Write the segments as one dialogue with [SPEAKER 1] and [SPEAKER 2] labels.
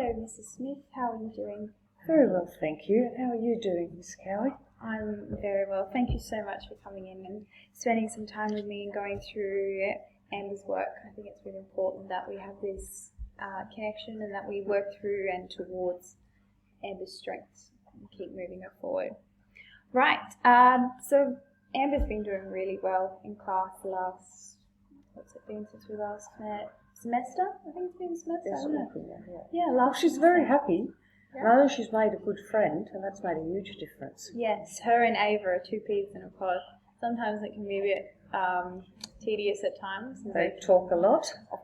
[SPEAKER 1] Hello, Mrs. Smith. How are you doing?
[SPEAKER 2] Very well, thank you. How are you doing, Miss Cowie?
[SPEAKER 1] I'm very well. Thank you so much for coming in and spending some time with me and going through Amber's work. I think it's really important that we have this connection and that we work through and towards Amber's strengths and keep moving her forward. Right, so Amber's been doing really well in class the last, what's it been since we last met? Semester? I think it's been a semester, hasn't it? Yeah,
[SPEAKER 2] Well, she's very happy.
[SPEAKER 1] Yeah.
[SPEAKER 2] I know she's made a good friend, and that's made a huge difference.
[SPEAKER 1] Yes, her and Ava are two peas in a pod. Sometimes it can be a bit tedious at times.
[SPEAKER 2] They talk a lot.
[SPEAKER 1] Of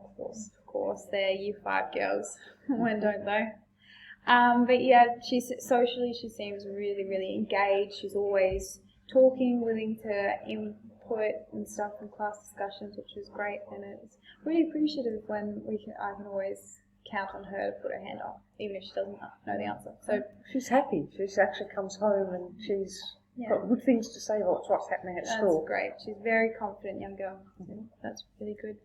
[SPEAKER 1] course. They're Year 5 girls. When don't they? But yeah, socially she seems really, really engaged. She's always talking, willing to input and stuff in class discussions, which is great. And it's really appreciative when I can always count on her to put her hand up, even if she doesn't know the answer. So
[SPEAKER 2] she's happy. She actually comes home and she's got good things to say about what's happening at school.
[SPEAKER 1] That's great. She's a very confident young girl. Mm-hmm. That's really good.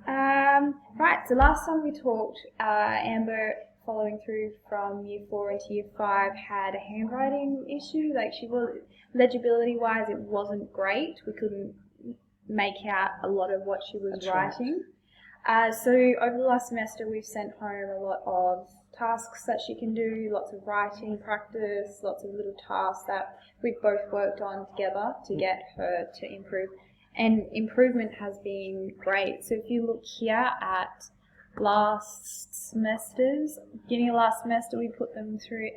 [SPEAKER 1] Right, so last time we talked, Amber, following through from Year 4 into Year 5, had a handwriting issue. Like, she was, legibility-wise, it wasn't great. We couldn't make out a lot of what she was writing. So over the last semester, we've sent home a lot of tasks that she can do, lots of writing practice, lots of little tasks that we've both worked on together to get her to improve. And improvement has been great. So if you look here at last semester's, beginning of last semester, we put them through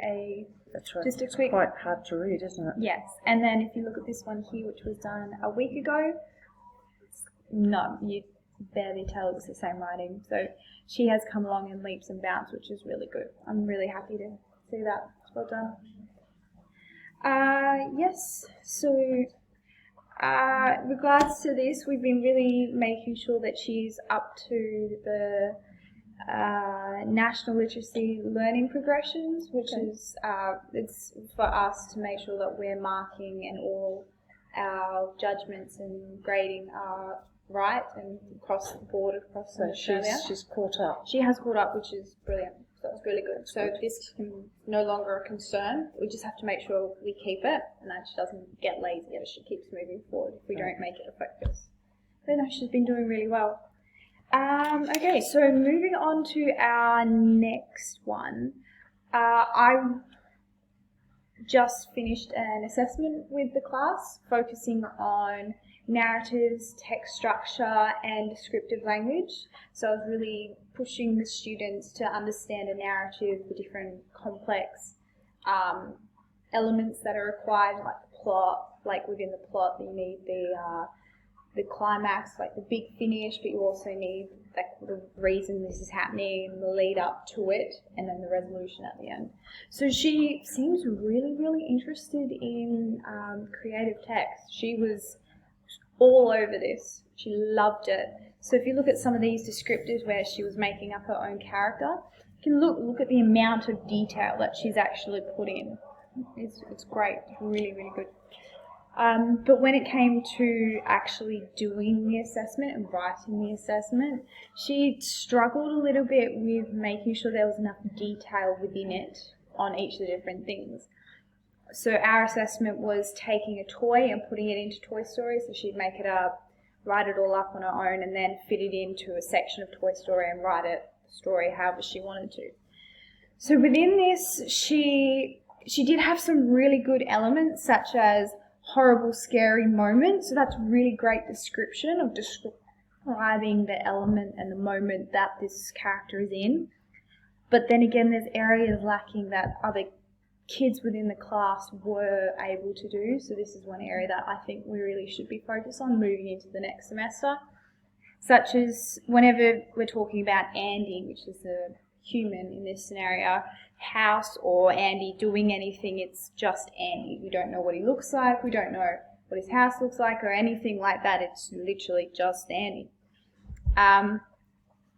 [SPEAKER 1] just a quick...
[SPEAKER 2] It's quite hard to read, isn't it?
[SPEAKER 1] Yes. And then if you look at this one here, which was done a week ago, no, you barely tell it's the same writing. So she has come along in leaps and bounds, which is really good. I'm really happy to see that. It's well done. Yes, so regards to this, we've been really making sure that she's up to the National Literacy Learning Progressions, which is it's for us to make sure that we're marking and all our judgments and grading are right and across the board across Australia.
[SPEAKER 2] She's caught up.
[SPEAKER 1] She has caught up, which is brilliant. So it's really good. So this is no longer a concern. We just have to make sure we keep it and that she doesn't get lazy as she keeps moving forward if we don't make it a focus. But no, she's been doing really well. Okay, so moving on to our next one. I just finished an assessment with the class focusing on narratives, text structure, and descriptive language. So I was really pushing the students to understand a narrative, the different complex elements that are required, like the plot, like within the plot you need the climax, like the big finish, but you also need like the reason this is happening and the lead up to it, and then the resolution at the end. So she seems really, really interested in creative text. She was all over this. She loved it. So if you look at some of these descriptors where she was making up her own character, you can look at the amount of detail that she's actually put in. It's great. It's really, really good. But when it came to actually doing the assessment and writing the assessment, she struggled a little bit with making sure there was enough detail within it on each of the different things. So our assessment was taking a toy and putting it into Toy Story, so she'd make it up, write it all up on her own, and then fit it into a section of Toy Story and write the story however she wanted to. So within this, she did have some really good elements, such as horrible, scary moments. So that's really great description of describing the element and the moment that this character is in. But then again, there's areas lacking that other kids within the class were able to do. So this is one area that I think we really should be focused on moving into the next semester. Such as whenever we're talking about Andy, which is a human in this scenario, House or Andy doing anything, it's just Andy. We don't know what he looks like, we don't know what his house looks like or anything like that. It's literally just Andy.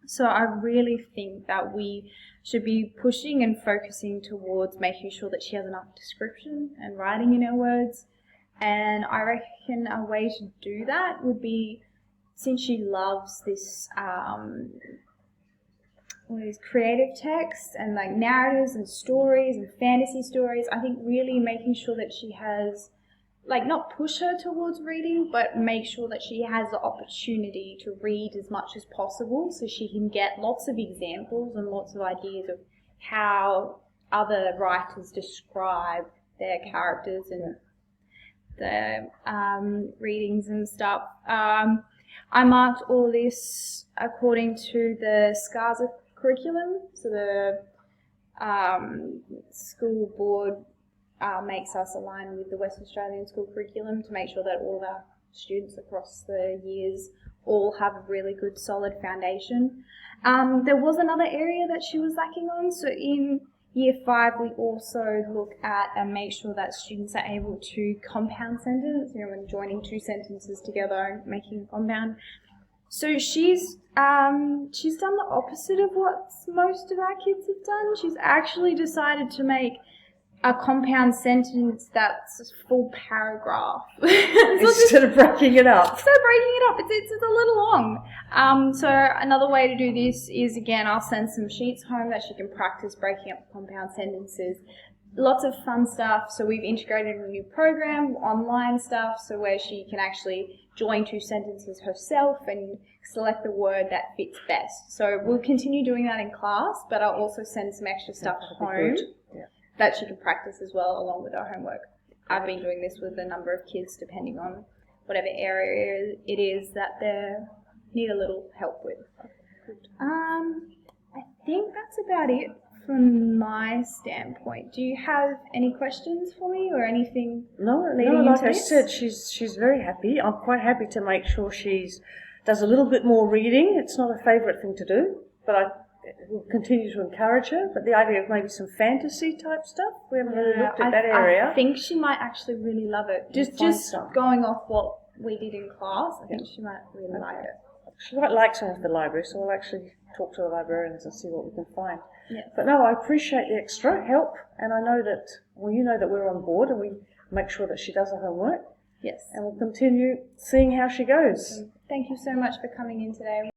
[SPEAKER 1] So I really think that we should be pushing and focusing towards making sure that she has enough description and writing in her words. And I reckon a way to do that would be, since she loves this all these creative texts and like narratives and stories and fantasy stories. I think really making sure that she has, like, not push her towards reading, but make sure that she has the opportunity to read as much as possible so she can get lots of examples and lots of ideas of how other writers describe their characters and the readings and stuff. I marked all this according to the SCARSA curriculum, so the school board makes us align with the West Australian school curriculum to make sure that all of our students across the years all have a really good solid foundation. There was another area that she was lacking on, so in Year 5 we also look at and make sure that students are able to compound sentence, when joining two sentences together and making a compound. So she's done the opposite of what most of our kids have done. She's actually decided to make a compound sentence that's a full paragraph.
[SPEAKER 2] Instead of breaking it up.
[SPEAKER 1] Instead of breaking it up, it's a little long. So another way to do this is, again, I'll send some sheets home that she can practice breaking up compound sentences. Lots of fun stuff. So we've integrated a new program, online stuff, so where she can actually join two sentences herself and select the word that fits best. So we'll continue doing that in class, but I'll also send some extra stuff home that she can practice as well along with her homework. I've been doing this with a number of kids depending on whatever area it is that they need a little help with. I think that's about it from my standpoint. Do you have any questions for me or anything?
[SPEAKER 2] No, like I said, she's very happy. I'm quite happy to make sure she does a little bit more reading. It's not a favourite thing to do, but I will continue to encourage her. But the idea of maybe some fantasy type stuff, we haven't really looked at that area.
[SPEAKER 1] I think she might actually really love it. Just going off what we did in class, I think she might really like it.
[SPEAKER 2] She might like some of the library, so we'll actually talk to the librarians and see what we can find.
[SPEAKER 1] Yeah.
[SPEAKER 2] But no, I appreciate the extra help, and I know that, well, you know that we're on board and we make sure that she does her homework.
[SPEAKER 1] Yes.
[SPEAKER 2] And we'll continue seeing how she goes.
[SPEAKER 1] Thank you so much for coming in today.